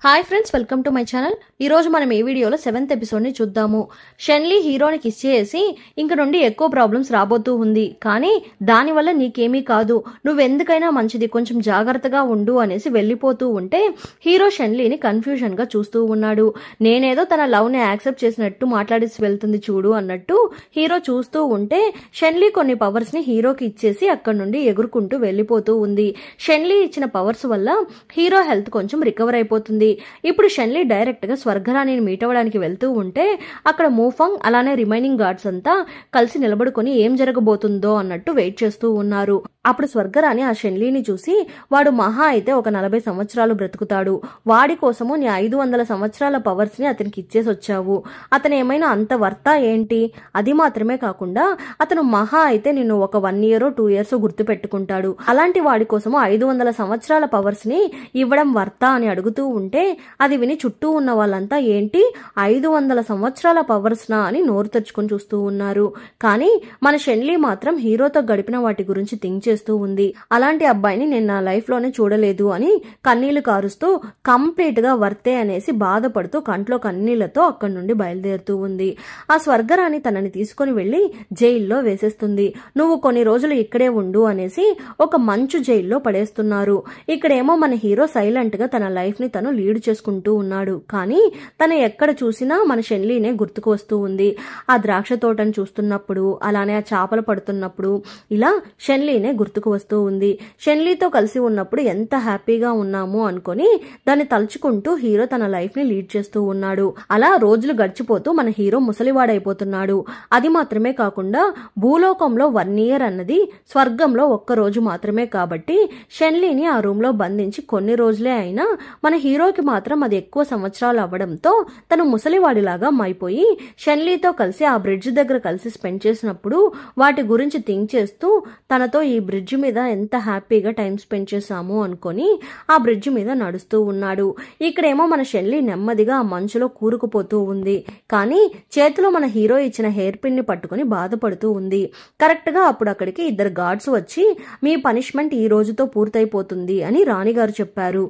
Hi friends, welcome to my channel. ఈ రోజు మనం ఈ వీడియోలో 7th ఎపిసోడ్ ని చూద్దాము. షెన్లీ హీరోని కిస్ చేసి ఇంక నుండి ఎక్కువ ప్రాబ్లమ్స్ రాబోతూ ఉంది, కానీ దానివల్ల నీకేమీ కాదు, నువ్వెందుకైనా మంచిది, కొంచెం జాగ్రత్తగా ఉండు అనేసి వెళ్ళిపోతూ ఉంటే హీరో షెన్లీని కన్ఫ్యూజన్ గా చూస్తూ ఉన్నాడు. నేనేదో తన లవ్ ని యాక్సెప్ట్ చేసినట్టు మాట్లాడేసి వెళ్తుంది చూడు అన్నట్టు హీరో చూస్తూ ఉంటే షెన్లీ కొన్ని పవర్స్ ని హీరోకి ఇచ్చేసి అక్కడి నుండి ఎగురుకుంటూ వెళ్ళిపోతూ ఉంది. షెన్లీ ఇచ్చిన పవర్స్ వల్ల హీరో హెల్త్ కొంచెం రికవర్ అయిపోతుంది. ఇప్పుడు షెన్లీ డైరెక్ట్ గా స్వర్గరాణిని మీట్ అవ్వడానికి వెళ్తూ ఉంటే అక్కడ మూఫంగ్ అలానే రిమైనింగ్ గార్డ్స్ అంతా కలిసి నిలబడుకొని ఏం జరగబోతుందో అన్నట్టు వెయిట్ చేస్తూ ఉన్నారు. అప్పుడు స్వర్గరాణి ఆ షెన్లీని చూసి, వాడు మహా అయితే ఒక 40 సంవత్సరాలు బ్రతుకుతాడు, వాడి కోసము నీ 500 సంవత్సరాల పవర్స్ ని అతనికి ఇచ్చేసి వచ్చావు, అతను ఏమైనా అంత వర్తా ఏంటి? అది మాత్రమే కాకుండా అతను మహా అయితే నిన్ను ఒక 1 year 2 years గుర్తు పెట్టుకుంటాడు, అలాంటి వాడి కోసము 500 సంవత్సరాల పవర్స్ ని ఇవ్వడం వర్తా అని అడుగుతూ ఉంటే అది విని చుట్టూ ఉన్న వాళ్ళంతా ఏంటి 500 సంవత్సరాల పవర్స్ నా అని నోరు తెచ్చుకొని చూస్తూ ఉన్నారు. కానీ మన షెన్లీ మాత్రం హీరోతో గడిపిన వాటి గురించి థింక్ చేస్తూ ఉంది. అలాంటి అబ్బాయిని నేను నా లైఫ్ లోనే చూడలేదు అని కన్నీళ్లు కారుస్తూ కంప్లీట్ గా వర్తే అనేసి బాధపడుతూ కంట్లో కన్నీళ్లతో అక్కడి నుండి బయలుదేరుతూ ఉంది. ఆ స్వర్గరాణి తనని తీసుకుని వెళ్లి జైల్లో వేసేస్తుంది. నువ్వు కొన్ని రోజులు ఇక్కడే ఉండు అనేసి ఒక మంచు జైల్లో పడేస్తున్నారు. ఇక్కడేమో మన హీరో సైలెంట్ గా తన లైఫ్ ని తను లీడ్ చేసుకుంటూ ఉన్నాడు. కానీ తను ఎక్కడ చూసినా మన షెన్లీనే గుర్తుకు వస్తూ ఉంది. ఆ ద్రాక్ష తోటను చూస్తున్నప్పుడు, అలానే ఆ చేపలు పడుతున్నప్పుడు ఇలా షెన్లీనే గుర్తుకు వస్తూ ఉంది. షెన్లీతో కలిసి ఉన్నప్పుడు ఎంత హ్యాపీగా ఉన్నాము అనుకొని దాన్ని తలుచుకుంటూ హీరో తన లైఫ్ ని లీడ్ చేస్తూ ఉన్నాడు. అలా రోజులు గడిచిపోతూ మన హీరో ముసలివాడైపోతున్నాడు. అది మాత్రమే కాకుండా భూలోకంలో 1 year అన్నది స్వర్గంలో 1 రోజు మాత్రమే కాబట్టి షెన్లీని ఆ రూమ్ లో బంధించి కొన్ని రోజులే అయినా మన హీరోకి మాత్రం అది ఎక్కువ సంవత్సరాలు అవ్వడంతో తను ముసలివాడిలాగా అయిపోయి షెన్లీతో కలిసి ఆ బ్రిడ్జ్ దగ్గర కలిసి స్పెండ్ చేసినప్పుడు వాటి గురించి థింక్ చేస్తూ తనతో ఈ బ్రిడ్జ్ మీద ఎంత హ్యాపీగా టైం స్పెండ్ చేశాము అనుకొని ఆ బ్రిడ్జ్ మీద నడుస్తూ ఉన్నాడు. ఇక్కడేమో మన షెన్లీ నెమ్మదిగా ఆ మంచులో కూరుకుపోతూ ఉంది. కానీ చేతిలో మన హీరో ఇచ్చిన హెయిర్ పిన్ ని పట్టుకుని బాధపడుతూ ఉంది. కరెక్ట్ గా అప్పుడు అక్కడికి 2 గార్డ్స్ వచ్చి, మీ పనిష్మెంట్ ఈ రోజుతో పూర్తయిపోతుంది అని రాణిగారు చెప్పారు,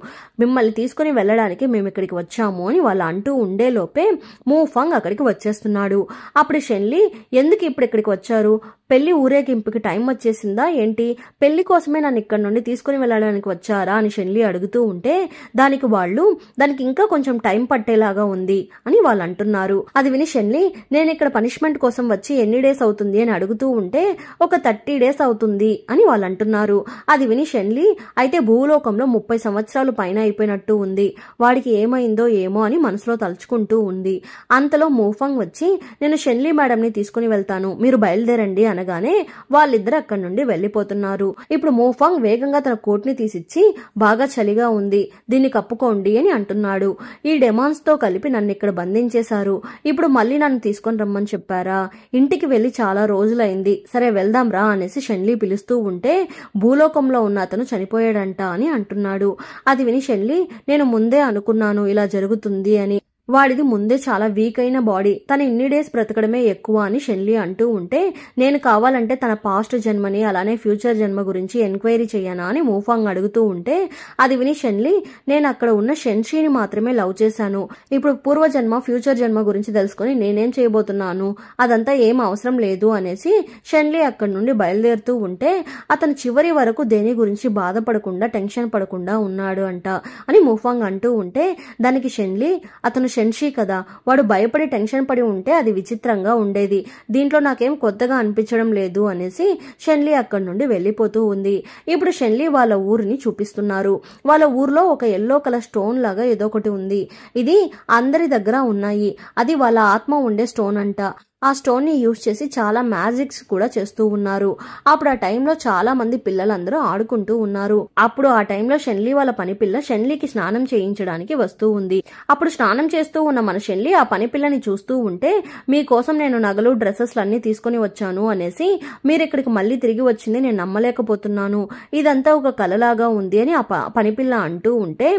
మిమ్మల్ని తీసుకుని వెళ్ళడానికి మేము ఇక్కడికి వచ్చాము అని వాళ్ళు అంటూ ఉండే లోపే మూఫంగ్ అక్కడికి వచ్చేస్తున్నాడు. అప్పుడు షెన్లీ, ఎందుకు ఇప్పుడు ఇక్కడికి వచ్చారు? పెళ్లి ఊరేగింపుకి టైం వచ్చేసిందా ఏంటి? పెళ్లి కోసమే నన్ను ఇక్కడ నుండి తీసుకుని వెళ్ళడానికి వచ్చారా అని షెన్లీ అడుగుతూ ఉంటే దానికి ఇంకా కొంచెం టైం పట్టేలాగా ఉంది అని వాళ్ళు అంటున్నారు. అది విని షెన్లీ, నేను ఇక్కడ పనిష్మెంట్ కోసం వచ్చి ఎన్ని డేస్ అవుతుంది అని అడుగుతూ ఉంటే ఒక 30 days అవుతుంది అని వాళ్ళు అంటున్నారు. అది విని షెన్లీ, అయితే భూలోకంలో 30 సంవత్సరాలు పైన అయిపోయినట్టు ఉంది, వాడికి ఏమైందో ఏమో అని మనసులో తలుచుకుంటూ ఉంది. అంతలో మూఫంగ్ వచ్చి, నేను షెన్లీ మేడం ని తీసుకుని వెళ్తాను, మీరు బయలుదేరండి అనగానే వాళ్ళిద్దరు అక్కడి నుండి వెళ్లిపోతున్నారు. ఇప్పుడు మూఫంగ్ వేగంగా తన కోట్ ని తీసిచ్చి, బాగా చలిగా ఉంది, దీన్ని కప్పుకోండి అని అంటున్నాడు. ఈ డెమాన్స్ తో కలిపి నన్ను ఇక్కడ బంధించేశారు, ఇప్పుడు మళ్ళీ నన్ను తీసుకొని రమ్మని చెప్పారా? ఇంటికి వెళ్లి చాలా రోజులైంది, సరే వెళ్దాం రా అనేసి షెన్లీ పిలుస్తూ ఉంటే భూలోకంలో ఉన్న అతను చనిపోయాడంట అని అంటున్నాడు. అది విని షెన్లీ, నేను ముందే అనుకున్నాను ఇలా జరుగుతుంది అని, వాడిది ముందే చాలా వీక్ అయిన బాడీ, తన ఇన్ని డేస్ బ్రతకడమే ఎక్కువ అని షెన్లీ అంటూ ఉంటే, నేను కావాలంటే తన పాస్ట్ జన్మని అలానే ఫ్యూచర్ జన్మ గురించి ఎంక్వైరీ చెయ్యనా అని మూఫాంగ్ అడుగుతూ ఉంటే అది విని షెన్లీ, నేను అక్కడ ఉన్న షెన్షీని మాత్రమే లవ్ చేశాను, ఇప్పుడు పూర్వజన్మ ఫ్యూచర్ జన్మ గురించి తెలుసుకుని నేనేం చేయబోతున్నాను, అదంతా ఏం అవసరం లేదు అనేసి షెన్లీ అక్కడి నుండి బయలుదేరుతూ ఉంటే అతను చివరి వరకు దేని గురించి బాధపడకుండా టెన్షన్ పడకుండా ఉన్నాడు అంట అని మూఫాంగ్ అంటూ ఉంటే దానికి షెన్లీ, అతను షెన్షీ కదా, వాడు భయపడి టెన్షన్ పడి ఉంటే అది విచిత్రంగా ఉండేది, దీంట్లో నాకేం కొత్తగా అనిపించడం లేదు అనేసి షెన్లీ అక్కడి నుండి వెళ్లిపోతూ ఉంది. ఇప్పుడు షెన్లీ వాళ్ళ ఊరిని చూపిస్తున్నారు. వాళ్ళ ఊర్లో ఒక yellow కలర్ స్టోన్ లాగా ఏదో ఒకటి ఉంది. ఇది అందరి దగ్గర ఉన్నాయి, అది వాళ్ళ ఆత్మ ఉండే స్టోన్ అంట. ఆ స్టోన్ ని యూజ్ చేసి చాలా మ్యాజిక్స్ కూడా చేస్తూ ఉన్నారు. అప్పుడు ఆ టైంలో చాలా మంది పిల్లలందరూ ఆడుకుంటూ ఉన్నారు. అప్పుడు ఆ టైంలో షెన్లీ వాళ్ళ పని పిల్ల షెన్లీకి స్నానం చేయించడానికి వస్తూ ఉంది. అప్పుడు స్నానం చేస్తూ ఉన్న మన షెన్లీ ఆ పని పిల్లని చూస్తూ ఉంటే, మీకోసం నేను నగలు డ్రెస్సెస్ అన్ని తీసుకుని వచ్చాను అనేసి, మీరు ఇక్కడికి మళ్ళీ తిరిగి వచ్చింది నేను నమ్మలేకపోతున్నాను, ఇదంతా ఒక కలలాగా ఉంది అని ఆ పని పిల్ల అంటూ ఉంటే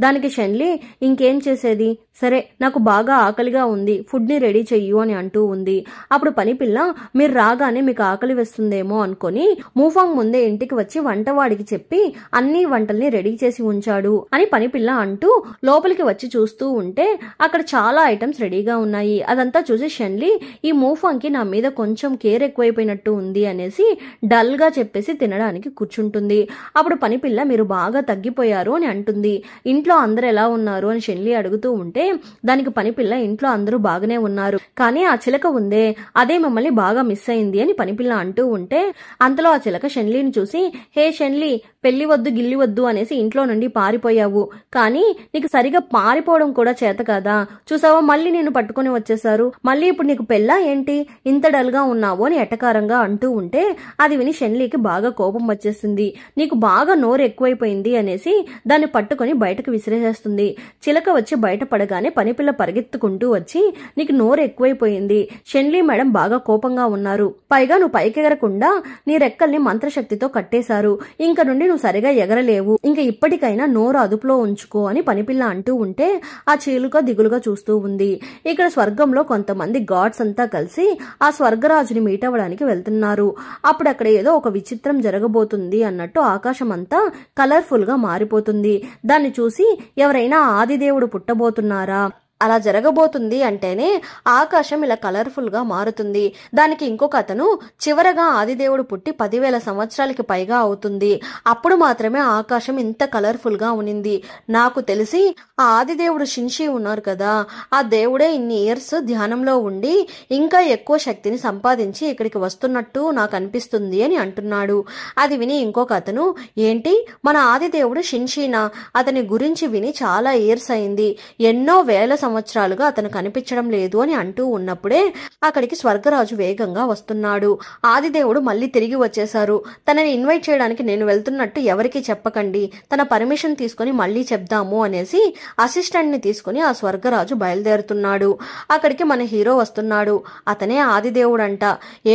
దానికి షెన్లీ, ఇంకేం చేసేది, సరే నాకు బాగా ఆకలిగా ఉంది, ఫుడ్ ని రెడీ చెయ్యు అని అంటూ ఉంది. అప్పుడు పని పిల్ల మీరు రాగానే మీకు ఆకలి వేస్తుందేమో అనుకొని మూఫాంగ్ ముందే ఇంటికి వచ్చి వంటవాడికి చెప్పి అన్ని వంటల్ని రెడీ చేసి ఉంచాడు అని పని పిల్ల అంటూ లోపలికి వచ్చి చూస్తూ ఉంటే అక్కడ చాలా ఐటమ్స్ రెడీగా ఉన్నాయి. అదంతా చూసి షెన్లీ ఈ మూఫాంగ్ కి నా మీద కొంచెం కేర్ ఎక్కువైపోయినట్టు ఉంది అనేసి డల్ గా చెప్పేసి తినడానికి కూర్చుంటుంది. అప్పుడు పని పిల్ల మీరు బాగా తగ్గిపోయారు అని అంటుంది. ఇంట్లో అందరు ఎలా ఉన్నారు అని షెన్లీ అడుగుతూ ఉంటే దానికి పని పిల్ల ఇంట్లో అందరూ బాగానే ఉన్నారు, కానీ ఆ చిలక ఉందే అదే మమ్మల్ని బాగా మిస్ అయింది అని పని పిల్ల అంటూ ఉంటే అంతలో ఆ చిలక షెన్లీని చూసి హే షెన్లీ పెళ్లి వద్దు గిల్లి వద్దు అనేసి ఇంట్లో నుండి పారిపోయావు, కానీ నీకు సరిగా పారిపోవడం కూడా చేత కదా, చూసావా మళ్ళీ నేను పట్టుకుని వచ్చేసారు, మళ్ళీ ఇప్పుడు నీకు పెళ్ళా ఏంటి ఇంత డల్ గా ఉన్నావు అని ఎటకారంగా అంటూ ఉంటే అది విని షెన్లీకి బాగా కోపం వచ్చేసింది. నీకు బాగా నోరు ఎక్కువైపోయింది అనేసి దాన్ని పట్టుకొని బయటకు విసిరేసేస్తుంది. చిలక వచ్చి బయట పడగానే పనిపిల్ల పరిగెత్తుకుంటూ వచ్చి నీకు నోరు ఎక్కువైపోయింది, షెన్లీ మేడం బాగా కోపంగా ఉన్నారు, పైగా నువ్వు పైకెగరకుండా నీ రెక్కల్ని మంత్రశక్తితో కట్టేశారు, ఇంక నుండి నువ్వు సరిగా ఎగరలేవు, ఇంక ఇప్పటికైనా నోరు అదుపులో ఉంచుకో అని పనిపిల్ల అంటూ ఉంటే ఆ చీలుక దిగులుగా చూస్తూ ఉంది. ఇక్కడ స్వర్గంలో కొంతమంది గాడ్స్ అంతా కలిసి ఆ స్వర్గరాజుని మీట్ అవ్వడానికి వెళ్తున్నారు. అప్పుడు అక్కడ ఏదో ఒక విచిత్రం జరగబోతుంది అన్నట్టు ఆకాశం అంతా కలర్ఫుల్ గా మారిపోతుంది. దాన్ని చూసి ఎవరైనా ఆదిదేవుడు పుట్టబోతున్నారా, అలా జరగబోతుంది అంటేనే ఆకాశం ఇలా కలర్ఫుల్ గా మారుతుంది. దానికి ఇంకొక అతను చివరగా ఆదిదేవుడు పుట్టి 10,000 సంవత్సరాలకి పైగా అవుతుంది, అప్పుడు మాత్రమే ఆకాశం ఇంత కలర్ఫుల్ గా ఉనింది. నాకు తెలిసి ఆ ఆదిదేవుడు షిన్షి ఉన్నారు కదా, ఆ దేవుడే ఇన్ని ఇయర్స్ ధ్యానంలో ఉండి ఇంకా ఎక్కువ శక్తిని సంపాదించి ఇక్కడికి వస్తున్నట్టు నాకు అనిపిస్తుంది అని అంటున్నాడు. అది విని ఇంకొక అతను ఏంటి మన ఆదిదేవుడు షిన్షీనా, అతని గురించి విని చాలా ఇయర్స్ అయింది, ఎన్నో వేల సంవత్సరాలుగా అతను కనిపించడం లేదు అని అంటూ ఉన్నప్పుడే అక్కడికి స్వర్గరాజు వేగంగా వస్తున్నాడు. ఆదిదేవుడు మళ్ళీ తిరిగి వచ్చేశారు, తనని ఇన్వైట్ చేయడానికి నేను వెళ్తున్నట్టు ఎవరికి చెప్పకండి, తన పర్మిషన్ తీసుకుని మళ్ళీ చెప్దాము అనేసి అసిస్టెంట్ ని తీసుకుని ఆ స్వర్గరాజు బయలుదేరుతున్నాడు. అక్కడికి మన హీరో వస్తున్నాడు. అతనే ఆదిదేవుడంట,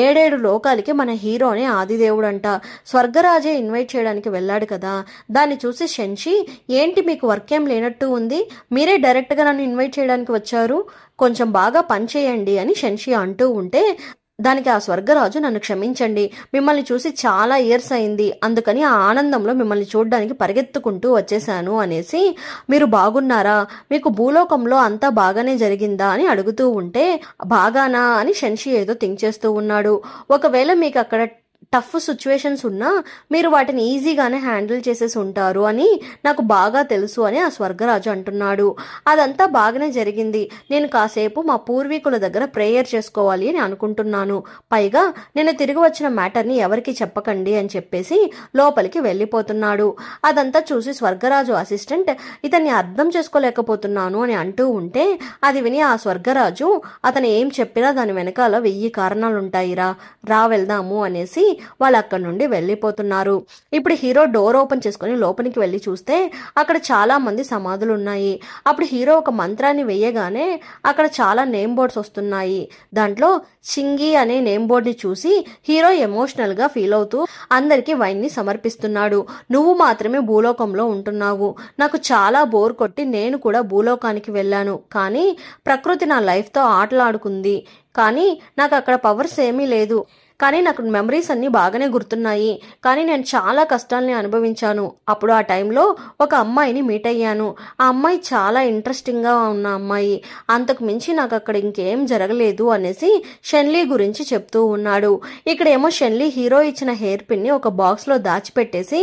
7 లోకాలకి మన హీరోనే ఆదిదేవుడంట. స్వర్గరాజే ఇన్వైట్ చేయడానికి వెళ్ళాడు కదా, దాన్ని చూసి షెన్షి ఏంటి మీకు వర్క్ ఏం లేనట్టు ఉంది, మీరే డైరెక్ట్ గా నన్ను ఇన్వైట్ చేయడానికి వచ్చారు, కొంచెం బాగా పని చేయండి అని షెన్షి అంటూ ఉంటే దానికి ఆ స్వర్గరాజు నన్ను క్షమించండి, మిమ్మల్ని చూసి చాలా ఇయర్స్ అయింది, అందుకని ఆ ఆనందంలో మిమ్మల్ని చూడడానికి పరిగెత్తుకుంటూ వచ్చేసాను అనేసి మీరు బాగున్నారా, మీకు భూలోకంలో అంతా బాగానే జరిగిందా అని అడుగుతూ ఉంటే బాగానా అని షెన్షి ఏదో థింక్ చేస్తూ ఉన్నాడు. ఒకవేళ మీకు అక్కడ టఫ్ సిచ్యువేషన్స్ ఉన్నా మీరు వాటిని ఈజీగానే హ్యాండిల్ చేసేసి ఉంటారు అని నాకు బాగా తెలుసు అని ఆ స్వర్గరాజు అంటున్నాడు. అదంతా బాగానే జరిగింది, నేను కాసేపు మా పూర్వీకుల దగ్గర ప్రేయర్ చేసుకోవాలి అని అనుకుంటున్నాను, పైగా నేను తిరిగి వచ్చిన మ్యాటర్ని ఎవరికి చెప్పకండి అని చెప్పేసి లోపలికి వెళ్ళిపోతున్నాడు. అదంతా చూసి స్వర్గరాజు అసిస్టెంట్ ఇతన్ని అర్థం చేసుకోలేకపోతున్నాను అని అంటూ ఉంటే అది విని ఆ స్వర్గరాజు అతను ఏం చెప్పినా దాని వెనకాల 1000 కారణాలుంటాయిరా, రా వెళ్దాము అనేసి వాళ్ళు అక్కడి నుండి వెళ్ళిపోతున్నారు. ఇప్పుడు హీరో డోర్ ఓపెన్ చేసుకుని లోపలికి వెళ్ళి చూస్తే అక్కడ చాలా మంది సమాధులు ఉన్నాయి. అప్పుడు హీరో ఒక మంత్రాన్ని వేయగానే అక్కడ చాలా నేమ్ బోర్డ్స్ వస్తున్నాయి. దాంట్లో చింగి అనే నేమ్ బోర్డ్ ని చూసి హీరో ఎమోషనల్ గా ఫీల్ అవుతూ అందరికి వైన్ ని సమర్పిస్తున్నాడు. నువ్వు మాత్రమే భూలోకంలో ఉంటున్నావు, నాకు చాలా బోర్ కొట్టి నేను కూడా భూలోకానికి వెళ్ళాను, కానీ ప్రకృతి నా లైఫ్ తో ఆటలాడుకుంది, కానీ నాకు అక్కడ పవర్స్ ఏమీ లేదు, కానీ నాకు మెమరీస్ అన్ని బాగానే గుర్తున్నాయి, కానీ నేను చాలా కష్టాలని అనుభవించాను. అప్పుడు ఆ టైంలో ఒక అమ్మాయిని మీట్ అయ్యాను, ఆ అమ్మాయి చాలా ఇంట్రెస్టింగ్ గా ఉన్న అమ్మాయి, అంతకు మించి నాకు అక్కడ ఇంకేం జరగలేదు అనేసి షెన్లీ గురించి చెప్తూ ఉన్నాడు. ఇక్కడేమో షెన్లీ హీరో ఇచ్చిన హెయిర్ పిన్ ని ఒక బాక్స్ లో దాచిపెట్టేసి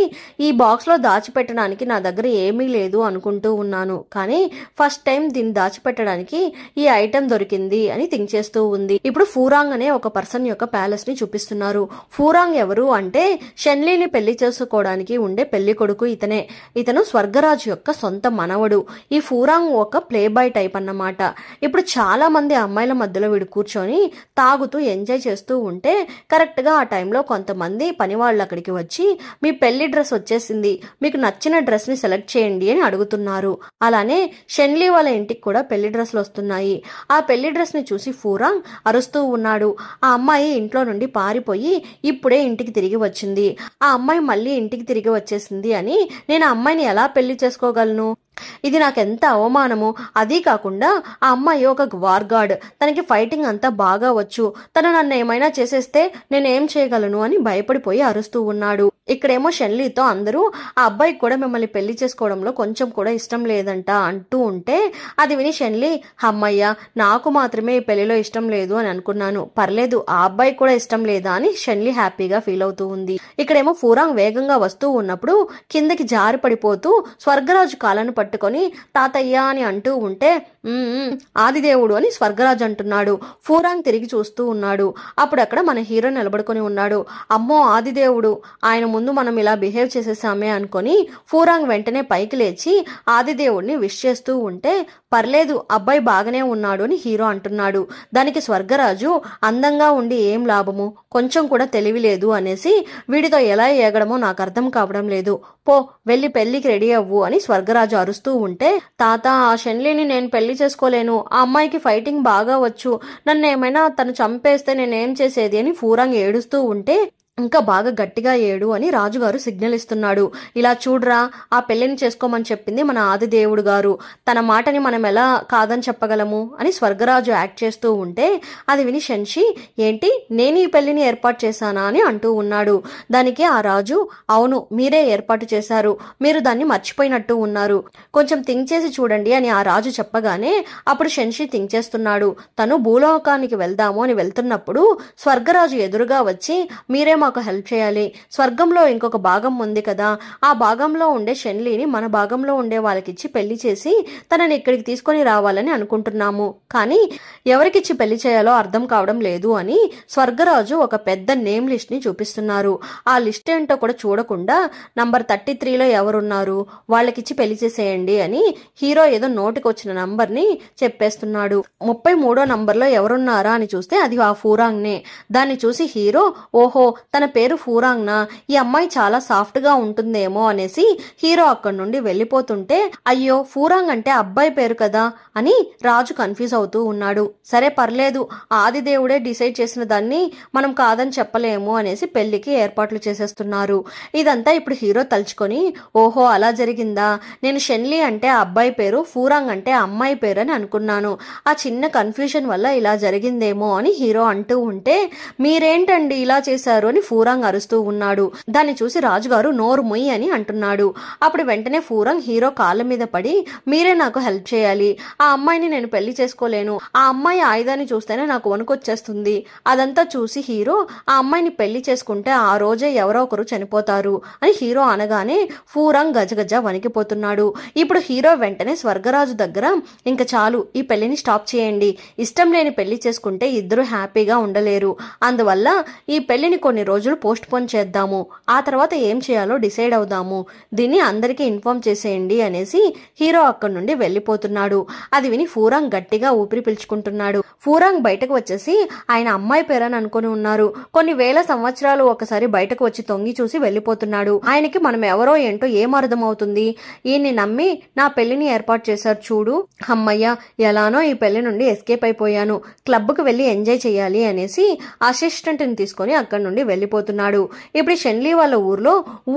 ఈ బాక్స్ లో దాచిపెట్టడానికి నా దగ్గర ఏమీ లేదు అనుకుంటూ ఉన్నాను, కానీ ఫస్ట్ టైం దీన్ని దాచిపెట్టడానికి ఈ ఐటెం దొరికింది అని థింక్ చేస్తూ ఉంది. ఇప్పుడు ఫూరాంగ్ అనే ఒక పర్సన్ యొక్క ప్యాలెస్ ని చూపిస్తున్నారు. ఫూరాంగ్ ఎవరు అంటే షెన్లీని పెళ్లి చేసుకోవడానికి ఉండే పెళ్లి కొడుకు ఇతనే. ఇతను స్వర్గరాజు యొక్క సొంత మనవడు. ఈ ఫూరాంగ్ ఒక ప్లే బాయ్ టైప్ అన్నమాట. ఇప్పుడు చాలా మంది అమ్మాయిల మధ్యలో వీడు కూర్చొని తాగుతూ ఎంజాయ్ చేస్తూ ఉంటే కరెక్ట్ గా ఆ టైంలో కొంతమంది పని వాళ్ళు అక్కడికి వచ్చి మీ పెళ్లి డ్రెస్ వచ్చేసింది, మీకు నచ్చిన డ్రెస్ ని సెలెక్ట్ చేయండి అని అడుగుతున్నారు. అలానే షెన్లీ వాళ్ళ ఇంటికి కూడా పెళ్లి డ్రెస్లు వస్తున్నాయి. ఆ పెళ్లి డ్రెస్ ని చూసి ఫూరాంగ్ అరుస్తూ ఉన్నాడు. ఆ అమ్మాయి ఇంట్లో నుండి పారిపోయి ఇప్పుడే ఇంటికి తిరిగి వచ్చింది, ఆ అమ్మాయి మళ్ళీ ఇంటికి తిరిగి వచ్చేసింది అని నేను ఆ అమ్మాయిని ఎలా పెళ్లి చేసుకోగలను, ఇది నాకెంత అవమానము. అదీ కాకుండా ఆ అమ్మాయి ఒక వార్ గార్డ్, తనకి ఫైటింగ్ అంతా బాగా వచ్చు. తను నన్ను ఏమైనా చేసేస్తే నేనేం చేయగలను అని భయపడిపోయి అరుస్తూ ఉన్నాడు. ఇక్కడేమో షెన్లీతో అందరూ ఆ అబ్బాయికి కూడా మిమ్మల్ని పెళ్లి చేసుకోవడంలో కొంచెం కూడా ఇష్టం లేదంట అంటూ ఉంటే అది విని షెన్లీ, అమ్మయ్య నాకు మాత్రమే ఈ పెళ్లిలో ఇష్టం లేదు అని అనుకున్నాను, పర్లేదు ఆ అబ్బాయికి కూడా ఇష్టం లేదా అని షెన్లీ హ్యాపీగా ఫీల్ అవుతూ ఉంది. ఇక్కడేమో ఫూరాంగ్ వేగంగా వస్తూ ఉన్నప్పుడు కిందకి జారి పడిపోతూ స్వర్గరాజు కాళ్ళను పట్టుకొని తాతయ్య అని అంటూ ఉంటే ఆదిదేవుడు అని స్వర్గరాజు అంటున్నాడు. ఫూరాంగ్ తిరిగి చూస్తూ ఉన్నాడు. అప్పుడు అక్కడ మన హీరో నిలబడుకొని ఉన్నాడు. అమ్మో ఆదిదేవుడు, ఆయన ముందు మనం ఇలా బిహేవ్ చేసేసామే అనుకొని ఫూరాంగ్ వెంటనే పైకి లేచి ఆదిదేవుడిని విష్ చేస్తూ ఉంటే పర్లేదు అబ్బాయి బాగానే ఉన్నాడు అని హీరో అంటున్నాడు. దానికి స్వర్గరాజు, అందంగా ఉండి ఏం లాభము, కొంచెం కూడా తెలివి లేదు అనేసి వీడితో ఎలా ఏగడమో నాకు అర్థం కావడం లేదు, పో వెళ్ళి పెళ్లికి రెడీ అవ్వు అని స్వర్గరాజు అరుస్తూ ఉంటే తాత ఆ షెన్లీని నేను పెళ్లి చేసుకోలేను, ఆ అమ్మాయికి ఫైటింగ్ బాగా వచ్చు, నన్ను ఏమైనా తను చంపేస్తే నేనేం చేసేది అని ఫూరాంగ్ ఏడుస్తూ ఉంటే ఇంకా బాగా గట్టిగా ఏడు అని రాజుగారు సిగ్నల్ ఇస్తున్నాడు. ఇలా చూడరా, ఆ పెళ్లిని చేసుకోమని చెప్పింది మన ఆదిదేవుడు గారు, తన మాటని మనం ఎలా కాదని చెప్పగలము అని స్వర్గరాజు యాక్ట్ చేస్తూ ఉంటే అది విని షెన్షి, ఏంటి నేను ఈ పెళ్లిని ఏర్పాటు చేశానా అని అంటూ ఉన్నాడు. దానికి ఆ రాజు, అవును మీరే ఏర్పాటు చేశారు, మీరు దాన్ని మర్చిపోయినట్టు ఉన్నారు, కొంచెం థింక్ చేసి చూడండి అని ఆ రాజు చెప్పగానే అప్పుడు షెన్షి థింక్ చేస్తున్నాడు. తను భూలోకానికి వెళ్దాము అని వెళ్తున్నప్పుడు స్వర్గరాజు ఎదురుగా వచ్చి, మీరే మాకు హెల్ప్ చేయాలి, స్వర్గంలో ఇంకొక భాగం ఉంది కదా, ఆ భాగంలో ఉండే షెన్లీని మన భాగంలో ఉండే వాళ్ళకిచ్చి పెళ్లి చేసి తనని ఇక్కడికి తీసుకొని రావాలని అనుకుంటున్నాము, కానీ ఎవరికిచ్చి పెళ్లి చేయాలో అర్థం కావడం లేదు అని స్వర్గరాజు ఒక పెద్ద నేమ్ లిస్ట్ ని చూపిస్తున్నారు. ఆ లిస్ట్ ఏంటో కూడా చూడకుండా నంబర్ 33లో ఎవరున్నారు వాళ్ళకిచ్చి పెళ్లి చేసేయండి అని హీరో ఏదో నోటికి వచ్చిన నంబర్ ని చెప్పేస్తున్నాడు. 33వ నంబర్లో ఎవరున్నారా అని చూస్తే అది ఆ ఫూరాంగ్నే. దాన్ని చూసి హీరో, ఓహో తన పేరు ఫూరాంగ్నా, ఈ అమ్మాయి చాలా సాఫ్ట్ గా ఉంటుందేమో అనేసి హీరో అక్కడి నుండి వెళ్ళిపోతుంటే అయ్యో ఫూరాంగ్ అంటే అబ్బాయి పేరు కదా అని రాజు కన్ఫ్యూజ్ అవుతూ ఉన్నాడు. సరే పర్లేదు, ఆదిదేవుడే డిసైడ్ చేసిన దాన్ని మనం కాదని చెప్పలేము అనేసి పెళ్లికి ఏర్పాట్లు చేసేస్తున్నారు. ఇదంతా ఇప్పుడు హీరో తలుచుకొని, ఓహో అలా జరిగిందా, నేను షెన్లీ అంటే ఆ అబ్బాయి పేరు, ఫూరాంగ్ అంటే అమ్మాయి పేరు అని అనుకున్నాను, ఆ చిన్న కన్ఫ్యూజన్ వల్ల ఇలా జరిగిందేమో అని హీరో అంటూ ఉంటే మీరేంటండి ఇలా చేశారు అని ఫూరాంగ్ అరుస్తూ ఉన్నాడు. దాన్ని చూసి రాజుగారు నోరు మొయ్యి అని అంటున్నాడు. అప్పుడు వెంటనే ఫూరాంగ్ హీరో కాళ్ళ మీద పడి, మీరే నాకు హెల్ప్ చేయాలి, ఆ అమ్మాయిని నేను పెళ్లి చేసుకోలేను, ఆ అమ్మాయి ఆయుధాన్ని చూస్తేనే నాకు వణుకొచ్చేస్తుంది, అదంతా చూసి హీరో, ఆ అమ్మాయిని పెళ్లి చేసుకుంటే ఆ రోజే ఎవరో ఒకరు చనిపోతారు అని హీరో అనగానే ఫూరాంగ్ గజగజ వణికిపోతున్నాడు. ఇప్పుడు హీరో వెంటనే స్వర్గరాజు దగ్గర, ఇంకా చాలు ఈ పెళ్లిని స్టాప్ చేయండి, ఇష్టం లేని పెళ్లి చేసుకుంటే ఇద్దరు హ్యాపీగా ఉండలేరు, అందువల్ల ఈ పెళ్లిని కొన్ని రోజులు పోస్ట్ పోన్ చేద్దాము, ఆ తర్వాత ఏం చేయాలో డిసైడ్ అవుదాము, దీన్ని అందరికీ ఇన్ఫార్మ్ చేసేయండి అనేసి హీరో అక్కడి నుండి వెళ్ళిపోతున్నాడు. అది విని ఫూరాంగ్ గట్టిగా ఊపిరి పీల్చుకుంటున్నాడు. ఫూరాంగ్ బయటకు వచ్చేసి ఆయన అమ్మాయి పేరని అనుకుని ఉన్నారు. కొన్ని వేల సంవత్సరాలు ఒకసారి బయటకు వచ్చి తొంగి చూసి వెళ్ళిపోతున్నాడు. ఆయనకి మనం ఎవరో ఏంటో ఏం అర్థమవుతుంది, ఈయన్ని నమ్మి నా పెళ్లిని ఏర్పాటు చేశారు చూడు, అమ్మయ్య ఎలానో ఈ పెళ్లి నుండి ఎస్కేప్ అయిపోయాను, క్లబ్కు వెళ్ళి ఎంజాయ్ చేయాలి అనేసి అసిస్టెంట్ ని తీసుకొని అక్కడి నుండి వెళ్ళిపోతున్నాడు. ఇప్పుడు షెన్లీ వాళ్ళ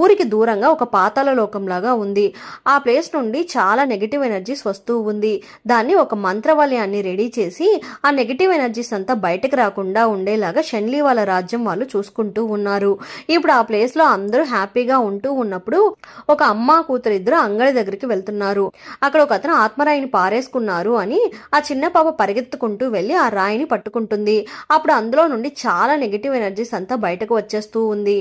ఊరికి దూరంగా ఒక పాతాళ లోకం లాగా ఉంది. ఆ ప్లేస్ నుండి చాలా నెగిటివ్ ఎనర్జీస్ వస్తూ ఉంది. దాన్ని ఒక మంత్రవలయాన్ని రెడీ చేసి ఆ నెగిటివ్ ఎనర్జీస్ అంతా బయటకు రాకుండా ఉండేలాగా షెన్లీ వాళ్ళ రాజ్యం వాళ్ళు చూసుకుంటూ ఉన్నారు. ఇప్పుడు ఆ ప్లేస్ లో అందరూ హ్యాపీగా ఉంటూ ఉన్నప్పుడు ఒక అమ్మ కూతురు ఇద్దరు అంగడి దగ్గరికి వెళ్తున్నారు. అక్కడ ఒక అతను ఆత్మరాయిని పారేసుకున్నారు అని ఆ చిన్న పాప పరిగెత్తుకుంటూ వెళ్లి ఆ రాయిని పట్టుకుంటుంది. అప్పుడు అందులో నుండి చాలా నెగిటివ్ ఎనర్జీస్ అంతా బయటకు వచ్చేస్తూ ఉంది.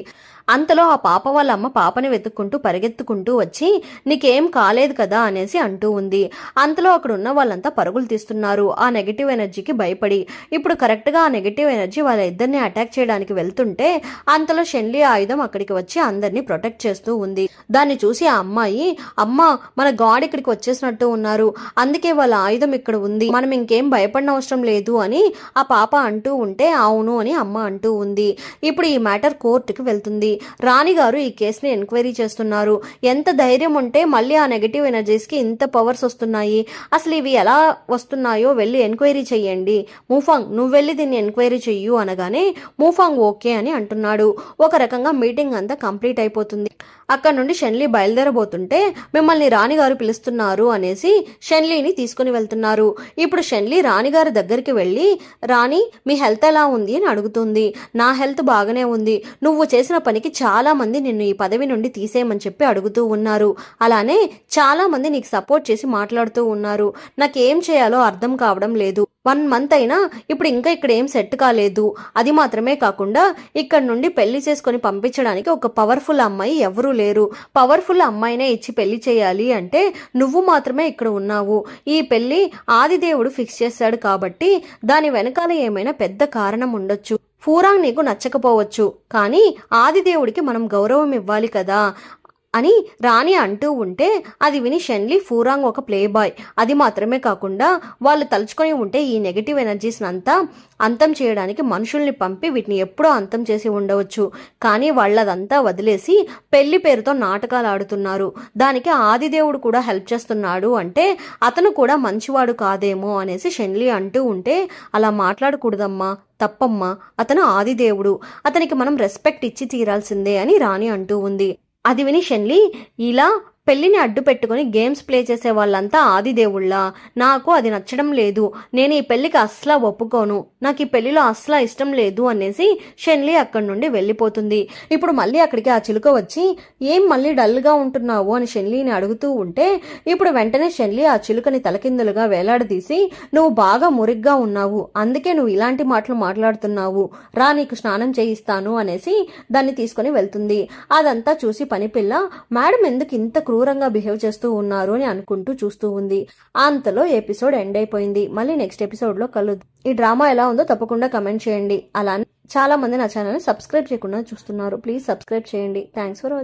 అంతలో ఆ పాప వాళ్ళ అమ్మ పాపని వెతుక్కుంటూ పరిగెత్తుకుంటూ వచ్చి నీకేం కాలేదు కదా అనేసి అంటూ ఉంది. అంతలో అక్కడ ఉన్న వాళ్ళంతా పరుగులు తీస్తున్నారు ఆ నెగిటివ్ ఎనర్జీకి భయపడి. ఇప్పుడు కరెక్ట్ గా ఆ నెగిటివ్ ఎనర్జీ వాళ్ళ ఇద్దరిని అటాక్ చేయడానికి వెళ్తుంటే అంతలో షెన్లీ ఆయుధం అక్కడికి వచ్చి అందరినీ ప్రొటెక్ట్ చేస్తూ ఉంది. దాన్ని చూసి ఆ అమ్మాయి, అమ్మ మన గాడ్ ఇక్కడికి వచ్చేసినట్టు ఉన్నారు, అందుకే వాళ్ళ ఆయుధం ఇక్కడ ఉంది, మనం ఇంకేం భయపడిన అవసరం లేదు అని ఆ పాప అంటూ ఉంటే అవును అని అమ్మ అంటూ ఉంది. ఇప్పుడు ఈ మ్యాటర్ కోర్టుకి వెళ్తుంది. రాణిగారు ఈ కేసుని ఎంక్వైరీ చేస్తున్నారు. ఎంత ధైర్యం ఉంటే మళ్ళీ ఆ నెగటివ్ ఎనర్జీస్ కి ఇంత పవర్స్ వస్తున్నాయి, అసలు ఇవి ఎలా వస్తున్నాయో వెళ్ళి ఎంక్వైరీ చెయ్యండి, మూఫాంగ్ నువ్వు వెళ్ళి దీన్ని ఎంక్వైరీ చెయ్యు అనగానే మూఫాంగ్ ఓకే అని అంటున్నాడు. ఒక రకంగా మీటింగ్ అంతా కంప్లీట్ అయిపోతుంది. అక్కడ నుండి షెన్లీ బయలుదేరబోతుంటే మిమ్మల్ని రాణిగారు పిలుస్తున్నారు అనేసి షెన్లీని తీసుకుని వెళ్తున్నారు. ఇప్పుడు షెన్లీ రాణిగారి దగ్గరికి వెళ్ళి, రాణి మీ హెల్త్ ఎలా ఉంది అని అడుగుతుంది. నా హెల్త్ బాగానే ఉంది, నువ్వు చేసిన పనికి చాలా మంది నిన్ను ఈ పదవి నుండి తీసేయమని చెప్పి అడుగుతూ ఉన్నారు. అలానే చాలా మంది నీకు సపోర్ట్ చేసి మాట్లాడుతూ ఉన్నారు. నాకేం చేయాలో అర్థం కావడం లేదు. 1 month అయినా ఇప్పుడు ఇంకా ఇక్కడ ఏం సెట్ కాలేదు. అది మాత్రమే కాకుండా ఇక్కడ నుండి పెళ్లి చేసుకుని పంపించడానికి ఒక పవర్ఫుల్ అమ్మాయి ఎవరూ లేరు. పవర్ఫుల్ అమ్మాయినే ఇచ్చి పెళ్లి చేయాలి అంటే నువ్వు మాత్రమే ఇక్కడ ఉన్నావు. ఈ పెళ్లి ఆదిదేవుడు ఫిక్స్ చేశాడు కాబట్టి దాని వెనకాల ఏమైనా పెద్ద కారణం ఉండొచ్చు. ఫూరాంగ్ నీకు నచ్చకపోవచ్చు, కానీ ఆదిదేవుడికి మనం గౌరవం ఇవ్వాలి కదా అని రాణి అంటూ ఉంటే అది విని షెన్లీ, ఫూరాంగ్ ఒక ప్లే బాయ్, అది మాత్రమే కాకుండా వాళ్ళు తలుచుకొని ఉంటే ఈ నెగటివ్ ఎనర్జీస్ అంతా అంతం చేయడానికి మనుషుల్ని పంపి వీటిని ఎప్పుడో అంతం చేసి ఉండవచ్చు. కానీ వాళ్ళదంతా వదిలేసి పెళ్లి పేరుతో నాటకాలు ఆడుతున్నారు. దానికి ఆదిదేవుడు కూడా హెల్ప్ చేస్తున్నాడు అంటే అతను కూడా మంచివాడు కాదేమో అనేసి షెన్లీ అంటూ ఉంటే, అలా మాట్లాడకూడదమ్మా, తప్పమ్మా, అతను ఆదిదేవుడు, అతనికి మనం రెస్పెక్ట్ ఇచ్చి తీరాల్సిందే అని రాణి అంటూ ఉంది. అది విని షెన్లీ, ఇలా పెళ్లిని అడ్డు పెట్టుకుని గేమ్స్ ప్లే చేసే వాళ్ళంతా ఆదిదేవుళ్ళ, నాకు అది నచ్చడం లేదు, నేను ఈ పెళ్లికి అస్సలా ఒప్పుకోను, నాకు ఈ పెళ్లిలో అస్సలా ఇష్టం లేదు అనేసి షెన్లీ అక్కడి నుండి వెళ్ళిపోతుంది. ఇప్పుడు మళ్ళీ అక్కడికి ఆ చిలుక వచ్చి, ఏం మళ్ళీ డల్ గా ఉంటున్నావు అని షెన్లీని అడుగుతూ ఉంటే ఇప్పుడు వెంటనే షెన్లీ ఆ చిలుకని తలకిందులుగా వేలాడదీసి, నువ్వు బాగా మురిగ్గా ఉన్నావు, అందుకే నువ్వు ఇలాంటి మాటలు మాట్లాడుతున్నావు, రా నీకు స్నానం చేయిస్తాను అనేసి దాన్ని తీసుకుని వెళ్తుంది. అదంతా చూసి పనిపిల్ల, మేడం ఎందుకు ఇంత క్రూరంగా బిహేవ్ చేస్తూ ఉన్నారు అని అనుకుంటూ చూస్తూ ఉంది. అంతలో ఎపిసోడ్ ఎండ్ అయిపోయింది. మళ్ళీ నెక్స్ట్ ఎపిసోడ్ లో కలుద్దాం. ఈ డ్రామా ఎలా ఉందో తప్పకుండా కమెంట్ చేయండి. అలానే చాలా మంది నా ఛానల్ ని సబ్స్క్రైబ్ చేయకుండా చూస్తున్నారు, ప్లీజ్ సబ్స్క్రైబ్ చేయండి. Thanks for watching.